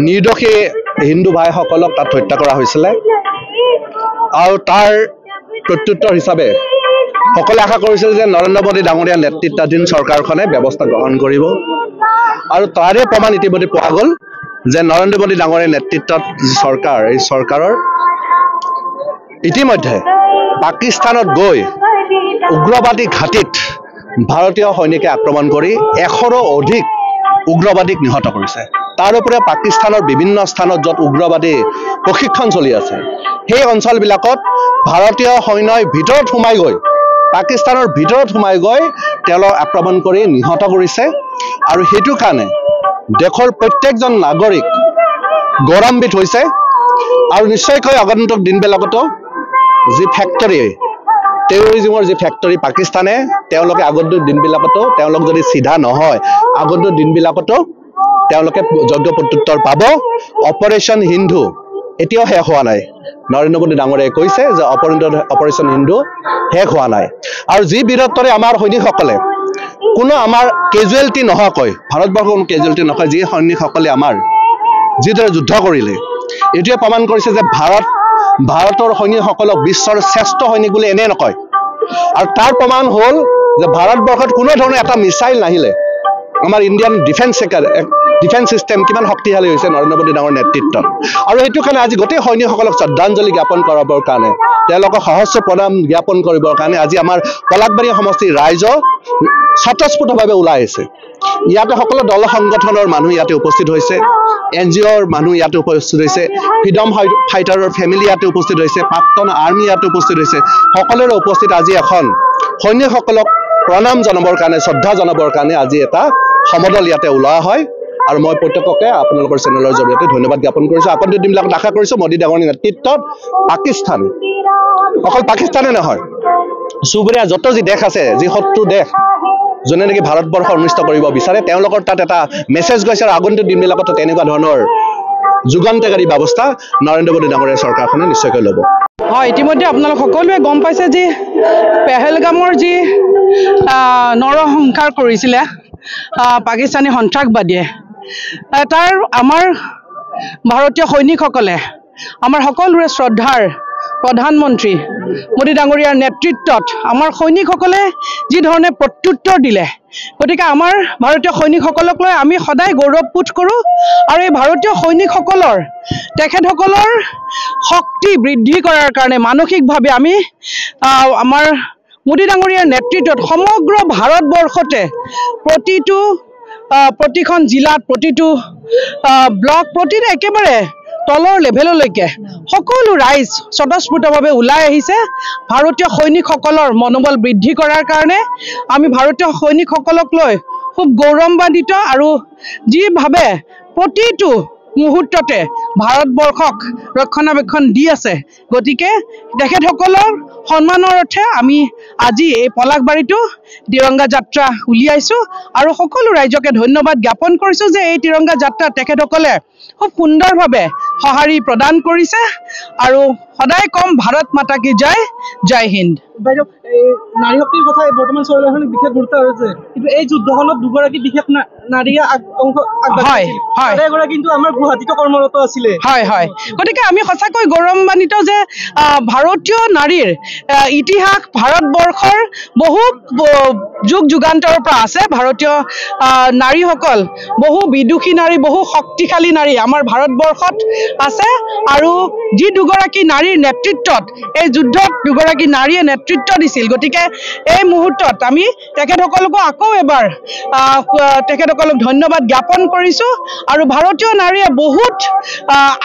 নিৰ্দোষী হিন্দু ভাইসকলক তাত হত্যা কৰা হৈছিলে আৰু তাৰ প্ৰত্যুত্তৰ হিচাপে সকলে আশা কৰিছিল যে নৰেন্দ্ৰ মোদী ডাঙৰীয়া নেতৃত্বাধীন চৰকাৰখনে ব্যৱস্থা গ্ৰহণ কৰিব আৰু তাৰে প্ৰমাণ ইতিমধ্যে পোৱা গ'ল যে নৰেন্দ্ৰ মোদী ডাঙৰীয়া নেতৃত্বত যি চৰকাৰ এই চৰকাৰৰ ইতিমধ্যে পাকিস্তানত গৈ উগ্ৰবাদী ঘাটিত ভাৰতীয় সৈনিকে আক্ৰমণ কৰি 100ৰো অধিক উগ্ৰবাদীক নিহত কৰিছে। তাৰ উপৰি পাকিস্তানৰ বিভিন্ন স্থানত য'ত উগ্ৰবাদী প্ৰশিক্ষণ চলি আছে সেই অঞ্চলবিলাকত ভাৰতীয় সৈন্যই ভিতৰত সোমাই গৈ পাকিস্তানৰ ভিতৰত সোমাই গৈ তেওঁলোক আক্ৰমণ কৰি নিহত কৰিছে আৰু সেইটো কাৰণে দেশৰ প্ৰত্যেকজন নাগৰিক গৌৰৱান্বিত হৈছে আৰু নিশ্চয়কৈ আগন্তুক দিনবিলাকতো যি ফেক্টৰী টেৰৰিজিমৰ যি ফেক্টৰী পাকিস্তানে তেওঁলোকে আগন্তুক দিনবিলাকতো তেওঁলোক যদি চিধা নহয় আগন্তুক দিনবিলাকতো তেওঁলোকে যোগ্য প্ৰত্যুত্তৰ পাব। অপাৰেশ্যন হিন্দু এতিয়াও শেষ হোৱা নাই। নৰেন্দ্ৰ মোদী ডাঙৰীয়াই কৈছে যে অপাৰেশ্যন হিন্দু শেষ হোৱা নাই আৰু যি বীৰত্বৰে আমাৰ সৈনিকসকলে কোনো আমাৰ কেজুৱেলিটি নোহোৱাকৈ ভাৰতবৰ্ষৰ কোনো কেজুৱেলিটি নহয় যি সৈনিকসকলে আমাৰ যিদৰে যুদ্ধ কৰিলে এইটোৱে প্ৰমাণ কৰিছে যে ভাৰতৰ সৈনিকসকলক বিশ্বৰ শ্ৰেষ্ঠ সৈনিক বুলি এনে নকয় আৰু তাৰ প্ৰমাণ হ'ল যে ভাৰতবৰ্ষত কোনো ধৰণৰ এটা মিছাইল নাহিলে আমাৰ ইণ্ডিয়ান ডিফেন্স সিস্টেম কিমান শক্তিশালী হৈছে নৰেন্দ্ৰ মোদী ডাঙৰ নেতৃত্বত আৰু সেইটো কাৰণে আজি গোটেই সৈনিকসকলক শ্ৰদ্ধাঞ্জলি জ্ঞাপন কৰাবৰ কাৰণে তেওঁলোকক সহস্ৰ প্ৰণাম জ্ঞাপন কৰিবৰ কাৰণে আজি আমাৰ পলাশবাৰী সমষ্টিৰ ৰাইজ স্বতঃস্ফূৰ্তভাৱে ওলাই আহিছে। ইয়াতে সকলো দল সংগঠনৰ মানুহ ইয়াতে উপস্থিত হৈছে, NGOৰ মানুহ ইয়াতে উপস্থিত হৈছে, ফ্ৰীডম ফাইটাৰৰ ফেমিলি ইয়াতে উপস্থিত হৈছে, প্ৰাক্তন আৰ্মি ইয়াতে উপস্থিত হৈছে। সকলোৰে উপস্থিত আজি এখন সৈনিকসকলক প্ৰণাম জনাবৰ কাৰণে শ্ৰদ্ধা জনাবৰ কাৰণে আজি এটা সমদল ইয়াতে ওলোৱা হয় আৰু মই প্ৰত্যেককে আপোনালোকৰ চেনেলৰ জৰিয়তে ধন্যবাদ জ্ঞাপন কৰিছোঁ। আগন্তুক দিনবিলাকত আশা কৰিছোঁ মোদী ডাঙৰীয়াৰ নেতৃত্বত পাকিস্তান অকল পাকিস্তানে নহয় চুবুৰীয়া যত যি দেশ আছে যি শত্ৰু দেশ যোনে নেকি ভাৰতবৰ্ষ অনিষ্ট কৰিব বিচাৰে তেওঁলোকৰ তাত এটা মেছেজ গৈছে আৰু আগন্তুক দিনবিলাকত তেনেকুৱা ধৰণৰ যুগান্তকাৰী ব্যৱস্থা নৰেন্দ্ৰ মোদী ডাঙৰীয়া চৰকাৰখনে নিশ্চয়কৈ ল'ব। হয়, ইতিমধ্যে আপোনালোক সকলোৱে গম পাইছে যে পেহেলগামৰ যি নৰসংহাৰ কৰিছিলে পাকিস্তানী সন্ত্ৰাসবাদীয়ে তাৰ আমাৰ ভাৰতীয় সৈনিকসকলে আমাৰ সকলোৰে শ্ৰদ্ধাৰ প্ৰধানমন্ত্ৰী মোদী ডাঙৰীয়াৰ নেতৃত্বত আমাৰ সৈনিকসকলে যি ধৰণে প্ৰত্যুত্তৰ দিলে গতিকে আমাৰ ভাৰতীয় সৈনিকসকলক লৈ আমি সদায় গৌৰৱবোধ কৰোঁ আৰু এই ভাৰতীয় সৈনিকসকলৰ তেখেতসকলৰ শক্তি বৃদ্ধি কৰাৰ কাৰণে মানসিকভাৱে আমি আমাৰ মোদী ডাঙৰীয়াৰ নেতৃত্বত সমগ্ৰ ভাৰতবৰ্ষতে প্ৰতিখন জিলাত প্ৰতিটো ব্লক প্ৰতিটো একেবাৰে তলৰ লেভেললৈকে সকলো ৰাইজ স্বতঃস্ফূৰ্তভাৱে ওলাই আহিছে ভাৰতীয় সৈনিকসকলৰ মনোবল বৃদ্ধি কৰাৰ কাৰণে। আমি ভাৰতীয় সৈনিকসকলক লৈ খুব গৌৰৱান্বিত আৰু যিভাৱে প্ৰতিটো মুহূৰ্ততে ভাৰতবৰ্ষক ৰক্ষণাবেক্ষণ দি আছে গতিকে তেখেতসকলৰ সন্মানৰ অৰ্থে আমি আজি এই পলাশবাৰীটো তিৰংগা যাত্ৰা উলিয়াইছোঁ আৰু সকলো ৰাইজকে ধন্যবাদ জ্ঞাপন কৰিছোঁ যে এই তিৰংগা যাত্ৰা তেখেতসকলে খুব সুন্দৰভাৱে সঁহাৰি প্ৰদান কৰিছে আৰু সদায় কম ভাৰত মাতা কি জয়, জয় হিন্দ। বাইদেউ নাৰী শক্তিৰ কথা বৰ্তমান চৰকাৰখনে বিশেষ গুৰুত্ব হৈছে কিন্তু এই যুদ্ধখনত দুগৰাকী বিশেষ নাৰীয়ে আগবাঢ়িছে কিন্তু আমাৰ গুৱাহাটীতো কৰ্মৰত আছিলে। হয় হয়, গতিকে আমি সঁচাকৈ গৌৰৱান্বিত যে ভাৰতীয় নাৰীৰ ইতিহাস ভাৰতবৰ্ষৰ বহু যুগ যুগান্তৰ পৰা আছে। ভাৰতীয় নাৰীসকল বহু বিদুষী নাৰী বহু শক্তিশালী নাৰী আমাৰ ভাৰতবৰ্ষত আছে আৰু যি দুগৰাকী নাৰীৰ নেতৃত্বত এই যুদ্ধত দুগৰাকী নাৰীয়ে নেতৃত্ব দিছিল গতিকে এই মুহূৰ্তত আমি তেখেতসকলকো আকৌ এবাৰ তেখেতসকলক ধন্যবাদ জ্ঞাপন কৰিছোঁ আৰু ভাৰতীয় নাৰীয়ে বহুত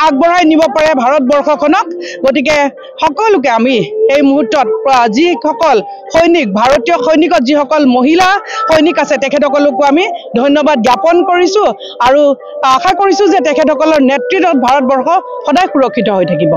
আগবঢ়াই নিব পাৰে ভাৰতবৰ্ষখনক গতিকে সকলোকে আমি এই মুহূৰ্তত যিসকল সৈনিক ভাৰতীয় সৈনিকত যিসকল মহিলা সৈনিক আছে তেখেতসকলকো আমি ধন্যবাদ জ্ঞাপন কৰিছোঁ আৰু আশা কৰিছোঁ যে তেখেতসকলৰ নেতৃত্বত ভাৰতবৰ্ষ সদায় সুৰক্ষিত হৈ থাকিব।